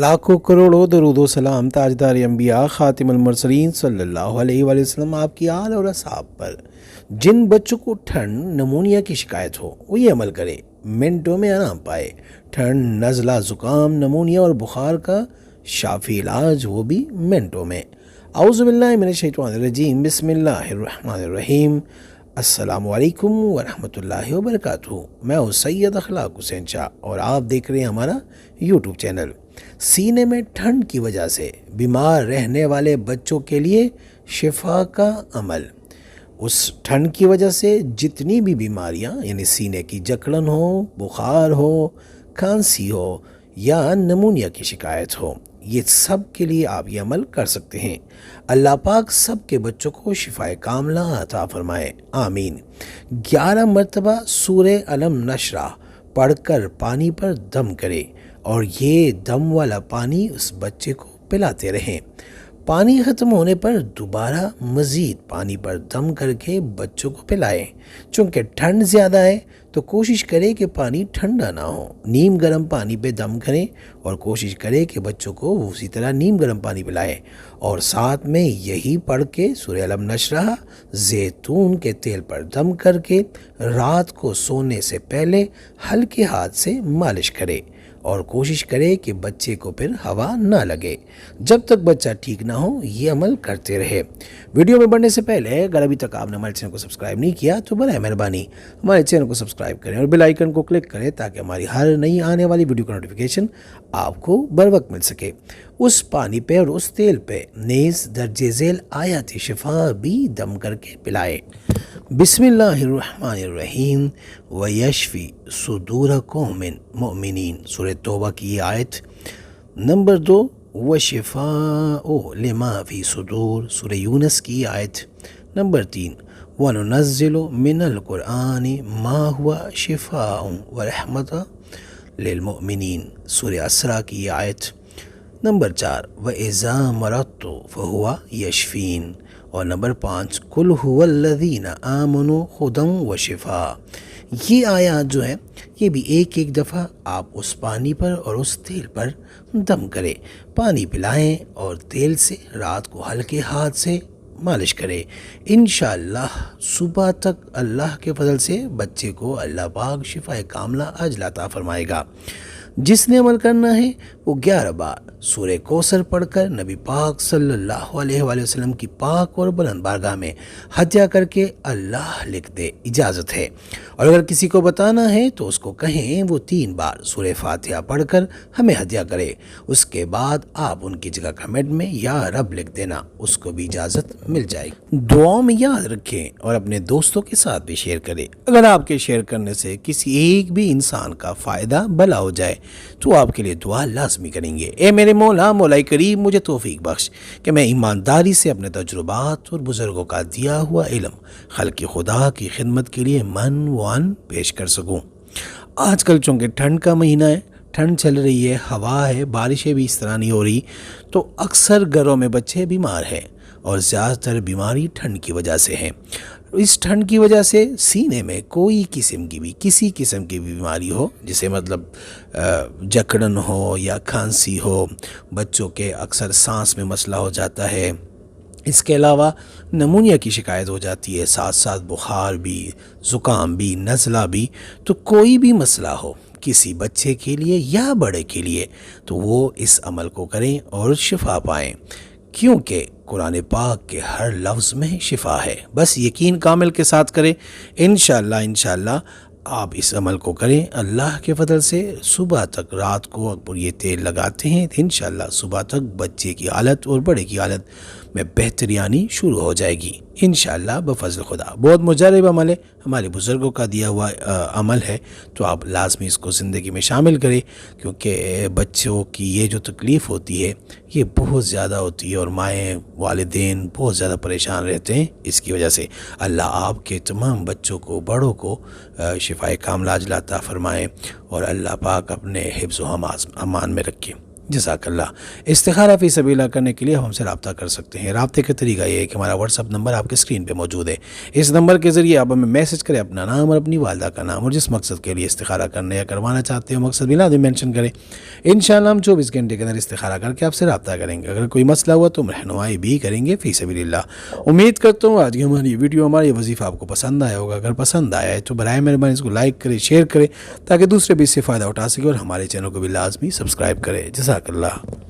लाखों करोड़ों दरूदो सलाम ताजदार अंबिया खातिमुल मुरसलीन सल्लल्लाहु अलैहि वसल्लम आपकी आल और असहाब पर। जिन बच्चों को ठंड नमूनिया की शिकायत हो वो ये अमल करे, मिनटों में आराम पाए। ठंड, नज़ला, ज़ुकाम, नमूनिया और बुखार का शाफी इलाज वो भी मिनटों में। औज़ु बिल्लाहि मिनश शैतानिर रजीम, बिस्मिल्लाहिर रहमानिर रहीम। अस्सलामु अलैकुम वरहमतुल्लाहि वबरकातुहू। मैं हूँ सैयद अखलाक हुसैन शाह और आप देख रहे हैं हमारा यूट्यूब चैनल। सीने में ठंड की वजह से बीमार रहने वाले बच्चों के लिए शिफा का अमल। उस ठंड की वजह से जितनी भी बीमारियां यानी सीने की जकड़न हो, बुखार हो, खांसी हो या नमूनिया की शिकायत हो, ये सब के लिए आप ये अमल कर सकते हैं। अल्लाह पाक सब के बच्चों को शिफाए कामला अता फरमाए, आमीन। 11 मरतबा सूरे अलम नशरा पढ़कर पानी पर दम करें और ये दम वाला पानी उस बच्चे को पिलाते रहें। पानी ख़त्म होने पर दोबारा मज़ीद पानी पर दम करके बच्चों को पिलाएं। चूँकि ठंड ज़्यादा है तो कोशिश करें कि पानी ठंडा ना हो। नीम गर्म पानी पे दम करें और कोशिश करें कि बच्चों को उसी तरह नीम गर्म पानी पिलाएं। और साथ में यही पढ़ के सूरह अलम नशरा ज़ैतून के तेल पर दम करके रात को सोने से पहले हल्के हाथ से मालिश करें और कोशिश करें कि बच्चे को फिर हवा ना लगे। जब तक बच्चा ठीक ना हो ये अमल करते रहे। वीडियो में बढ़ने से पहले अगर अभी तक आपने हमारे चैनल को सब्सक्राइब नहीं किया तो बराए मेहरबानी हमारे चैनल को सब्सक्राइब करें और बेल आइकन को क्लिक करें ताकि हमारी हर नई आने वाली वीडियो का नोटिफिकेशन आपको बर वक्त मिल सके। उस पानी पे और उस तेल पे नेज़ दर्जे झेल आयात शिफा भी दम करके पिलाए। बिस्मिल्लाहिर्रहमानिर्रहीम व यशफी सुदूर कौमिन मोमिनीन, सूरह तौबा की आयत नंबर 2। व शिफा ओ लिमा फी सुदूर, सूरह यूनस की आयत नंबर 3। व नुनज़्ज़िलु मिनल कुरआनी मा हुवा शिफाउन व रहमतुल लिल मोमिनीन, सूरह असरा की आयत नंबर 4। व इज़ा मरतु फहुवा यशफीन और नंबर 5। कुल हुवल्लज़ीना आमनु हुदन व शिफा। ये आयत जो है ये भी एक एक दफ़ा आप उस पानी पर और उस तेल पर दम करें, पानी पिलाएं और तेल से रात को हल्के हाथ से मालिश करें। इंशाअल्लाह सुबह तक अल्लाह के फजल से बच्चे को अल्लाह पाक शिफाए कामला अजल अता फरमाएगा। जिसने अमल करना है वो 11 बार सूरह कौसर पढ़कर नबी पाक सल्लल्लाहु अलैहि वसल्लम की पाक और बुलंद बारगाह में हदिया करके अल्लाह लिख दे, इजाज़त है। और अगर किसी को बताना है तो उसको कहें वो 3 बार सूरह फातिहा पढ़कर हमें हदिया करे। उसके बाद आप उनकी जगह कमेंट में या रब लिख देना, उसको भी इजाज़त मिल जाएगी। दुआओं में याद रखें और अपने दोस्तों के साथ भी शेयर करें। अगर आपके शेयर करने से किसी एक भी इंसान का फ़ायदा भला हो जाए तो आपके लिए दुआ लाजमी करेंगे। ए मेरे मौला मौलाई करीम, मुझे तौफीक बख्श कि मैं ईमानदारी से अपने तजुर्बात और बुज़ुर्गों का दिया हुआ इल्म खल्क़ खुदा की खिदमत के लिए मन वन पेश कर सकूं। आजकल चूँकि ठंड का महीना है, ठंड चल रही है, हवा है, बारिशें भी इस तरह नहीं हो रही, तो अक्सर घरों में बच्चे बीमार हैं और ज़्यादातर बीमारी ठंड की वजह से है। इस ठंड की वजह से सीने में कोई किस्म की भी किसी किस्म की बीमारी हो, जिसे मतलब जकड़न हो या खांसी हो, बच्चों के अक्सर सांस में मसला हो जाता है। इसके अलावा नमूनिया की शिकायत हो जाती है, साथ साथ बुखार भी, ज़ुकाम भी, नज़ला भी। तो कोई भी मसला हो किसी बच्चे के लिए या बड़े के लिए तो वो इस अमल को करें और शिफा पाएँ, क्योंकि कुरान पाक के हर लफ्ज़ में शिफा है। बस यकीन कामिल के साथ करें। इंशाअल्लाह आप इस अमल को करें। अल्लाह के फजल से सुबह तक रात को अगर ये तेल लगाते हैं तो इंशाअल्लाह सुबह तक बच्चे की हालत और बड़े की हालत में बेहतरी आनी शुरू हो जाएगी इंशाअल्लाह बफज़ल खुदा। बहुत मुजरब अमल है, हमारे बुज़ुर्गों का दिया हुआ अमल है, तो आप लाजमी इसको ज़िंदगी में शामिल करें, क्योंकि बच्चों की ये जो तकलीफ़ होती है ये बहुत ज़्यादा होती है और माएँ वालिदैन बहुत ज़्यादा परेशान रहते हैं। इसकी वजह से अल्लाह आपके तमाम बच्चों को, बड़ों को शिफाए कामला अता फरमाएँ और अल्लाह पाक अपने हिफ्ज़ व अमान में रखें। جزاک اللہ۔ استخارہ فی سبیل اللہ کرنے کے لیے ہم سے رابطہ کر سکتے ہیں۔ رابطے کا طریقہ یہ ہے کہ ہمارا واٹس ایپ نمبر آپ کے اسکرین پہ موجود ہے، اس نمبر کے ذریعے آپ ہمیں میسج کریں، اپنا نام اور اپنی والدہ کا نام اور جس مقصد کے لیے استخارہ کرنے یا کروانا چاہتے ہو مقصد بھی لازم مینشن کریں۔ انشاءاللہ ہم 24 گھنٹے کے اندر استخارہ کر کے آپ سے رابطہ کریں گے۔ اگر کوئی مسئلہ ہوا تو ہم رہنمائی بھی کریں گے فی سبیل اللہ۔ امید کرتا ہوں آج کی ہماری ویڈیو، ہمارا یہ وظیفہ آپ کو پسند آیا ہوگا۔ اگر پسند آیا ہے تو برائے مہربانی اس کو لائک کریں، شیئر کریں تاکہ دوسرے بھی اس سے فائدہ اٹھا سکے اور ہمارے چینل کو بھی لازمی سبسکرائب کریں۔ جزاک اللہ۔